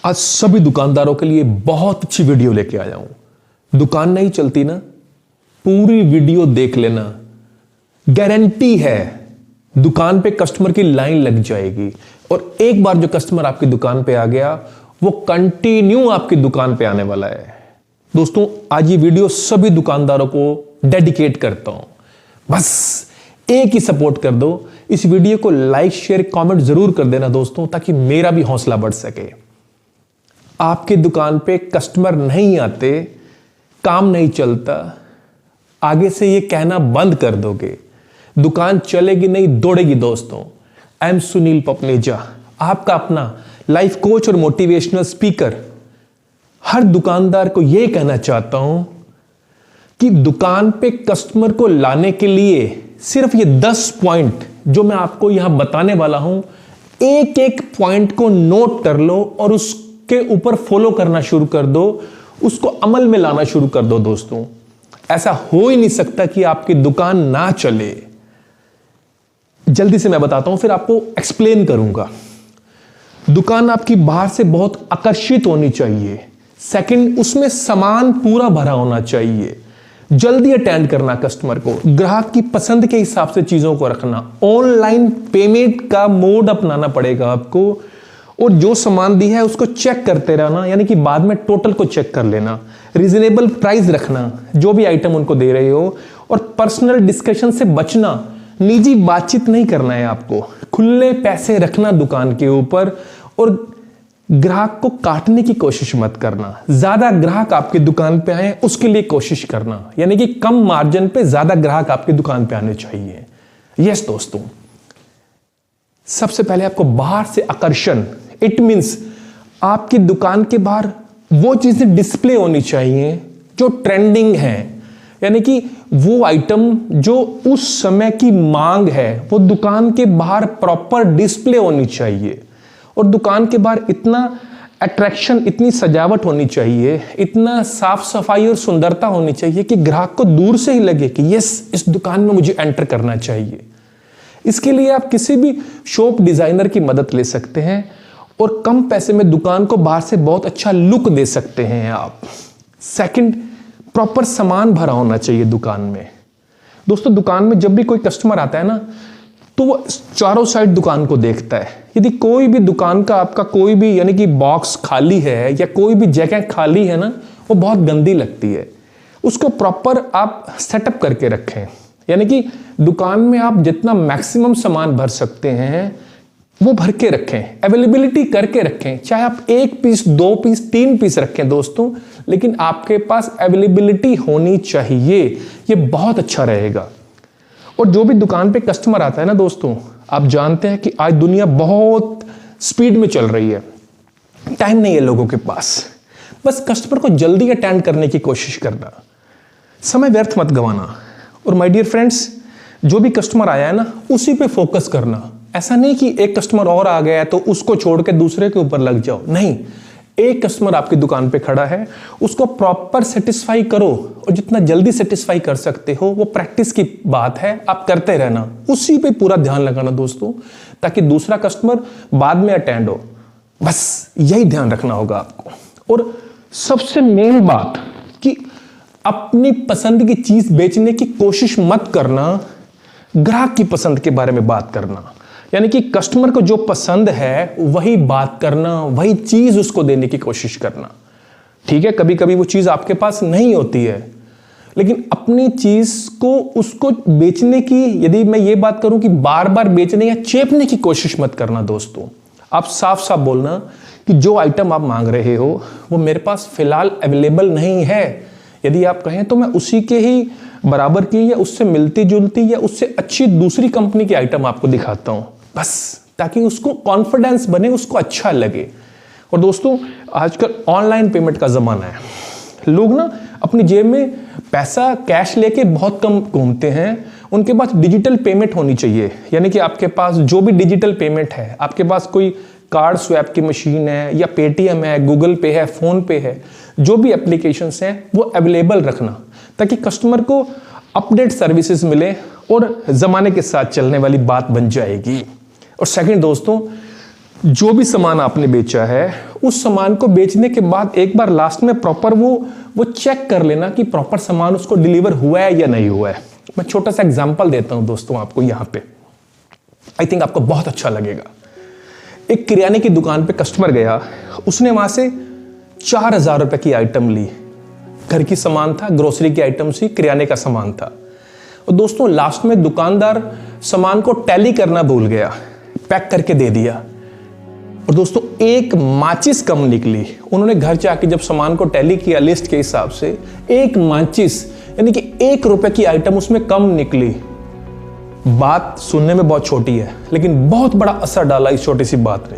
आज सभी दुकानदारों के लिए बहुत अच्छी वीडियो लेके आया हूं। दुकान नहीं चलती ना, पूरी वीडियो देख लेना, गारंटी है दुकान पे कस्टमर की लाइन लग जाएगी। और एक बार जो कस्टमर आपकी दुकान पे आ गया वो कंटिन्यू आपकी दुकान पे आने वाला है। दोस्तों, आज ये वीडियो सभी दुकानदारों को डेडिकेट करता हूं। बस एक ही सपोर्ट कर दो, इस वीडियो को लाइक शेयर कमेंट जरूर कर देना दोस्तों, ताकि मेरा भी हौसला बढ़ सके। आपकी दुकान पे कस्टमर नहीं आते, काम नहीं चलता, आगे से ये कहना बंद कर दोगे, दुकान चलेगी नहीं दौड़ेगी। दोस्तों, आई एम सुनील पपनेजा, आपका अपना लाइफ कोच और मोटिवेशनल स्पीकर। हर दुकानदार को यह कहना चाहता हूं कि दुकान पे कस्टमर को लाने के लिए सिर्फ ये 10 पॉइंट जो मैं आपको यहां बताने वाला हूं, एक एक पॉइंट को नोट कर लो और उसके ऊपर फॉलो करना शुरू कर दो, उसको अमल में लाना शुरू कर दो। दोस्तों, ऐसा हो ही नहीं सकता कि आपकी दुकान ना चले। जल्दी से मैं बताता हूं, फिर आपको एक्सप्लेन करूंगा। दुकान आपकी बाहर से बहुत आकर्षित होनी चाहिए। सेकंड, उसमें सामान पूरा भरा होना चाहिए। जल्दी अटेंड करना कस्टमर को, ग्राहक की पसंद के हिसाब से चीजों को रखना। ऑनलाइन पेमेंट का मोड अपनाना पड़ेगा आपको, और जो सामान दी है उसको चेक करते रहना, यानी कि बाद में टोटल को चेक कर लेना। रीजनेबल प्राइस रखना जो भी आइटम उनको दे रहे हो, और पर्सनल डिस्कशन से बचना। निजी बातचीत नहीं करना है आपको, खुले पैसे रखना दुकान के ऊपर, और ग्राहक को काटने की कोशिश मत करना। ज्यादा ग्राहक आपकी दुकान पे आए उसके लिए कोशिश करना, यानी कि कम मार्जिन पे ज्यादा ग्राहक आपकी दुकान पे आने चाहिए। यस दोस्तों, सबसे पहले आपको बाहर से आकर्षण, इट मींस आपकी दुकान के बाहर वो चीजें डिस्प्ले होनी चाहिए जो ट्रेंडिंग है, यानी कि वो आइटम जो उस समय की मांग है वो दुकान के बाहर प्रॉपर डिस्प्ले होनी चाहिए। और दुकान के बाहर इतना अट्रैक्शन, इतनी सजावट होनी चाहिए, इतना साफ सफाई और सुंदरता होनी चाहिए कि ग्राहक को दूर से ही लगे कि यस, इस दुकान में मुझे एंटर करना चाहिए। इसके लिए आप किसी भी शॉप डिजाइनर की मदद ले सकते हैं, और कम पैसे में दुकान को बाहर से बहुत अच्छा लुक दे सकते हैं आप। सेकंड, प्रॉपर सामान भरा होना चाहिए दुकान में। दोस्तों, दुकान में जब भी कोई कस्टमर आता है ना, तो वो चारों साइड दुकान को देखता है। यदि कोई भी दुकान का आपका कोई भी यानी कि बॉक्स खाली है या कोई भी जगह खाली है ना, वो बहुत गंदी लगती है। उसको प्रॉपर आप सेटअप करके रखें, यानी कि दुकान में आप जितना मैक्सिमम सामान भर सकते हैं वो भर के रखें, अवेलेबिलिटी करके रखें। चाहे आप 1 पीस 2 पीस 3 पीस रखें दोस्तों, लेकिन आपके पास अवेलेबिलिटी होनी चाहिए। ये बहुत अच्छा रहेगा। और जो भी दुकान पे कस्टमर आता है ना दोस्तों, आप जानते हैं कि आज दुनिया बहुत स्पीड में चल रही है, टाइम नहीं है लोगों के पास। बस कस्टमर को जल्दी अटेंड करने की कोशिश करना, समय व्यर्थ मत गंवाना। और माय डियर फ्रेंड्स, जो भी कस्टमर आया है ना, उसी पे फोकस करना। ऐसा नहीं कि एक कस्टमर और आ गया है तो उसको छोड़ के दूसरे के ऊपर लग जाओ, नहीं। एक कस्टमर आपकी दुकान पे खड़ा है, उसको प्रॉपर सेटिस्फाई करो, और जितना जल्दी सेटिस्फाई कर सकते हो वो प्रैक्टिस की बात है, आप करते रहना, उसी पे पूरा ध्यान लगाना दोस्तों, ताकि दूसरा कस्टमर बाद में अटेंड हो। बस यही ध्यान रखना होगा आपको। और सबसे मेन बात कि अपनी पसंद की चीज बेचने की कोशिश मत करना, ग्राहक की पसंद के बारे में बात करना, यानी कि कस्टमर को जो पसंद है वही बात करना, वही चीज उसको देने की कोशिश करना। ठीक है, कभी कभी वो चीज आपके पास नहीं होती है, लेकिन अपनी चीज को उसको बेचने की, यदि मैं ये बात करूं कि बार बार बेचने या चेपने की कोशिश मत करना दोस्तों। आप साफ साफ बोलना कि जो आइटम आप मांग रहे हो वो मेरे पास फिलहाल अवेलेबल नहीं है। यदि आप कहें तो मैं उसी के ही बराबर की या उससे मिलती जुलती या उससे अच्छी दूसरी कंपनी की आइटम आपको दिखाता हूं, बस ताकि उसको कॉन्फिडेंस बने, उसको अच्छा लगे। और दोस्तों, आजकल ऑनलाइन पेमेंट का जमाना है। लोग ना अपनी जेब में पैसा कैश लेके बहुत कम घूमते हैं, उनके पास डिजिटल पेमेंट होनी चाहिए। यानी कि आपके पास जो भी डिजिटल पेमेंट है, आपके पास कोई कार्ड स्वैप की मशीन है या पेटीएम है, गूगल पे है, फोन पे है, जो भी एप्लीकेशंस हैं वो अवेलेबल रखना, ताकि कस्टमर को अपडेट सर्विसेज मिले और जमाने के साथ चलने वाली बात बन जाएगी। और सेकंड दोस्तों, जो भी सामान आपने बेचा है उस सामान को बेचने के बाद एक बार लास्ट में प्रॉपर वो चेक कर लेना कि प्रॉपर सामान उसको डिलीवर हुआ है या नहीं हुआ है। मैं छोटा सा एग्जांपल देता हूं दोस्तों आपको यहां पे, आई थिंक आपको बहुत अच्छा लगेगा। एक किराने की दुकान पे कस्टमर गया, उसने वहां से 4,000 रुपए की आइटम ली। घर की सामान था, ग्रोसरी की आइटम थी, किराने का सामान था। और दोस्तों लास्ट में दुकानदार सामान को टैली करना भूल गया, पैक करके दे दिया। और दोस्तों एक माचिस कम निकली। उन्होंने घर जाके जब सामान को टैली किया लिस्ट के हिसाब से, एक माचिस यानी कि 1 रुपए की आइटम उसमें कम निकली। बात सुनने में बहुत छोटी है लेकिन बहुत बड़ा असर डाला इस छोटी सी बात ने।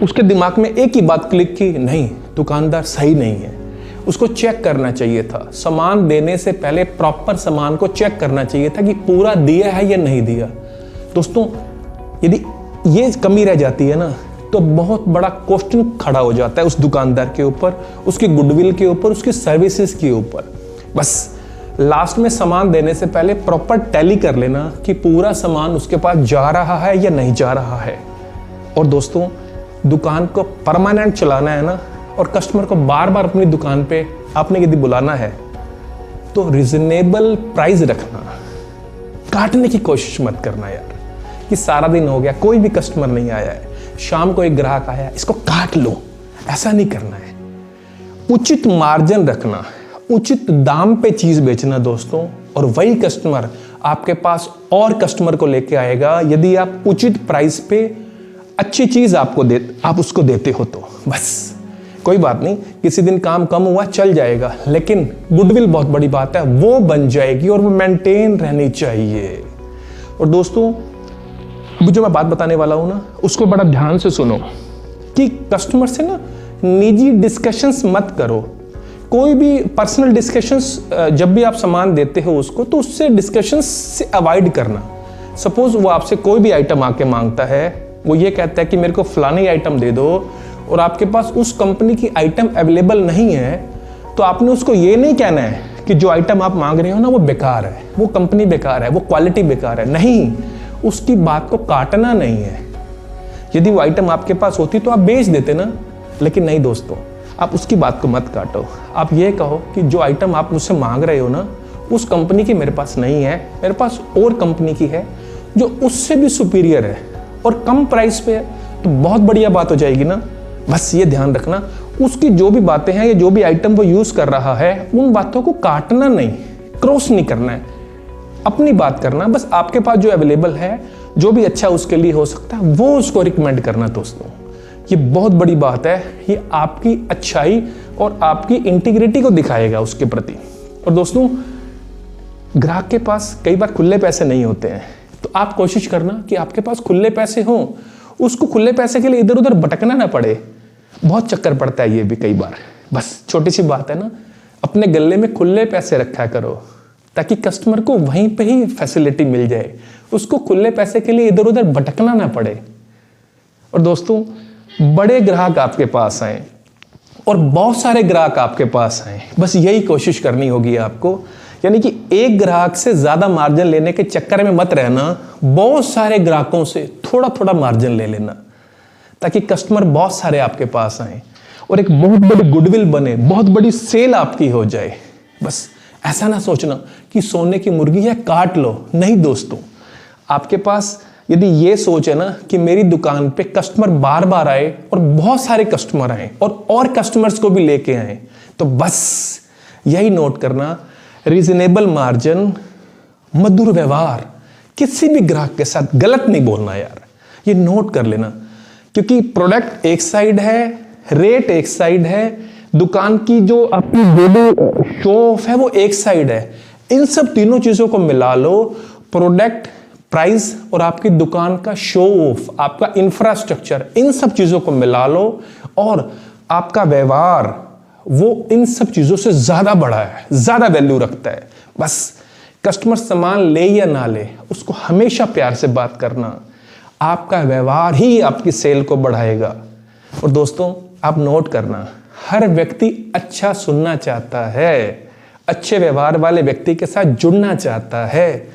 उसके दिमाग में एक ही बात क्लिक की, नहीं दुकानदार सही नहीं है, उसको चेक करना चाहिए था। सामान देने से पहले प्रॉपर सामान को चेक करना चाहिए था कि पूरा दिया है या नहीं दिया। दोस्तों यदि ये कमी रह जाती है ना तो बहुत बड़ा क्वेश्चन खड़ा हो जाता है उस दुकानदार के ऊपर, उसकी गुडविल के ऊपर, उसकी सर्विसेज के ऊपर। बस लास्ट में सामान देने से पहले प्रॉपर टैली कर लेना कि पूरा सामान उसके पास जा रहा है या नहीं जा रहा है। और दोस्तों दुकान को परमानेंट चलाना है ना और कस्टमर को बार बार अपनी दुकान पे आपने यदि बुलाना है तो रिजनेबल प्राइस रखना, काटने की कोशिश मत करना यार कि सारा दिन हो गया कोई भी कस्टमर नहीं आया है, शाम को एक ग्राहक आया इसको काट लो, ऐसा नहीं करना है। उचित मार्जिन रखना, उचित दाम पे चीज बेचना दोस्तों, और वही कस्टमर आपके पास और कस्टमर को लेके आएगा यदि आप उचित प्राइस पे अच्छी चीज आप उसको देते हो तो। बस कोई बात नहीं, किसी दिन काम कम हुआ चल जाएगा, लेकिन गुडविल बहुत बड़ी बात है, वो बन जाएगी और वो मेंटेन रहनी चाहिए। और दोस्तों जो मैं बात बताने वाला हूं ना उसको बड़ा ध्यान से सुनो कि कस्टमर से ना निजी डिस्कशंस मत करो। कोई भी पर्सनल डिस्कशंस जब भी आप सामान देते हो उसको तो उससे डिस्कशंस से अवॉइड करना। सपोज वो आपसे कोई भी आइटम आके मांगता है, वो ये कहता है कि मेरे को फलानी आइटम दे दो और आपके पास उस कंपनी की आइटम अवेलेबल नहीं है, तो आपने उसको ये नहीं कहना है कि जो आइटम आप मांग रहे हो ना वो बेकार है, वो कंपनी बेकार है, वो क्वालिटी बेकार है। नहीं, उसकी बात को काटना नहीं है। यदि वो आइटम आपके पास होती तो आप बेच देते ना, लेकिन नहीं दोस्तों, आप उसकी बात को मत काटो। आप ये कहो कि जो आइटम आप मुझसे मांग रहे हो ना उस कंपनी की मेरे पास नहीं है, मेरे पास और कंपनी की है जो उससे भी सुपीरियर है और कम प्राइस पे है, तो बहुत बढ़िया बात हो जाएगी ना। बस ये ध्यान रखना, उसकी जो भी बातें हैं या जो भी आइटम वो यूज कर रहा है उन बातों को काटना नहीं, क्रॉस नहीं करना है, अपनी बात करना। बस आपके पास जो अवेलेबल है, जो भी अच्छा उसके लिए हो सकता है वो उसको रिकमेंड करना दोस्तों। ये बहुत बड़ी बात है, ये आपकी अच्छाई और आपकी इंटीग्रिटी को दिखाएगा उसके प्रति। और दोस्तों ग्राहक के पास कई बार खुले पैसे नहीं होते हैं, तो आप कोशिश करना कि आपके पास खुले पैसे हों, उसको खुले पैसे के लिए इधर उधर भटकना ना पड़े। बहुत चक्कर पड़ता है ये भी कई बार। बस छोटी सी बात है ना, अपने गले में खुले पैसे रखा करो ताकि कस्टमर को वहीं पे ही फैसिलिटी मिल जाए, उसको खुले पैसे के लिए इधर उधर भटकना ना पड़े। और दोस्तों बड़े ग्राहक आपके पास आए और बहुत सारे ग्राहक आपके पास आए, बस यही कोशिश करनी होगी आपको, यानी कि एक ग्राहक से ज्यादा मार्जिन लेने के चक्कर में मत रहना, बहुत सारे ग्राहकों से थोड़ा थोड़ा मार्जिन ले लेना ताकि कस्टमर बहुत सारे आपके पास आए और एक बहुत बड़ी गुडविल बने, बहुत बड़ी सेल आपकी हो जाए। बस ऐसा ना सोचना कि सोने की मुर्गी है काट लो, नहीं दोस्तों। आपके पास यदि ये सोच है ना कि मेरी दुकान पे कस्टमर बार बार आए और बहुत सारे कस्टमर आए और कस्टमर्स को भी लेके आए, तो बस यही नोट करना, रीजनेबल मार्जिन, मधुर व्यवहार, किसी भी ग्राहक के साथ गलत नहीं बोलना यार, ये नोट कर लेना। क्योंकि प्रोडक्ट एक साइड है, रेट एक साइड है, दुकान की जो आपकी जो शो ऑफ है वो एक साइड है। इन सब तीनों चीजों को मिला लो, प्रोडक्ट, प्राइस और आपकी दुकान का शो ऑफ, आपका इंफ्रास्ट्रक्चर, इन सब चीजों को मिला लो और आपका व्यवहार वो इन सब चीजों से ज्यादा बड़ा है, ज्यादा वैल्यू रखता है। बस कस्टमर सामान ले या ना ले, उसको हमेशा प्यार से बात करना, आपका व्यवहार ही आपकी सेल को बढ़ाएगा। और दोस्तों आप नोट करना, हर व्यक्ति अच्छा सुनना चाहता है, अच्छे व्यवहार वाले व्यक्ति के साथ जुड़ना चाहता है।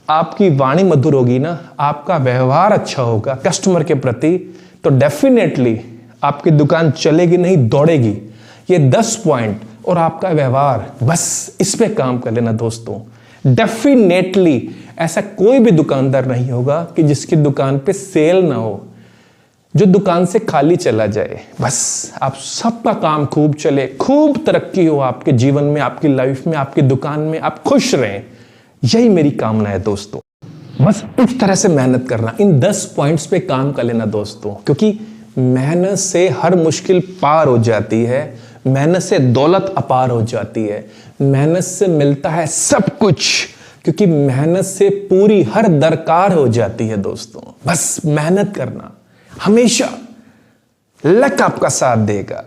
आपकी वाणी मधुर होगी ना, आपका व्यवहार अच्छा होगा कस्टमर के प्रति, तो डेफिनेटली आपकी दुकान चलेगी नहीं, दौड़ेगी। ये 10 पॉइंट और आपका व्यवहार, बस इस पे काम कर लेना दोस्तों। डेफिनेटली ऐसा कोई भी दुकानदार नहीं होगा कि जिसकी दुकान पे सेल ना हो, जो दुकान से खाली चला जाए। बस आप सबका काम खूब चले, खूब तरक्की हो आपके जीवन में, आपकी लाइफ में, आपकी दुकान में, आप खुश रहें, यही मेरी कामना है दोस्तों। बस इस तरह से मेहनत करना, इन 10 पॉइंट्स पे काम कर लेना दोस्तों, क्योंकि मेहनत से हर मुश्किल पार हो जाती है, मेहनत से दौलत अपार हो जाती है, मेहनत से मिलता है सब कुछ, क्योंकि मेहनत से पूरी हर दरकार हो जाती है दोस्तों। बस मेहनत करना, हमेशा लक आपका साथ देगा,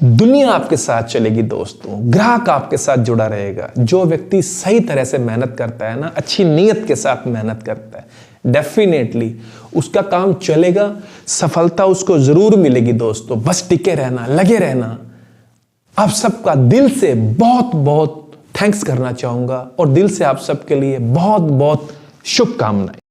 दुनिया आपके साथ चलेगी दोस्तों, ग्राहक आपके साथ जुड़ा रहेगा। जो व्यक्ति सही तरह से मेहनत करता है ना, अच्छी नीयत के साथ मेहनत करता है, डेफिनेटली उसका काम चलेगा, सफलता उसको जरूर मिलेगी दोस्तों। बस टिके रहना, लगे रहना। आप सबका दिल से बहुत बहुत थैंक्स करना चाहूंगा और दिल से आप सबके लिए बहुत बहुत शुभकामनाएं।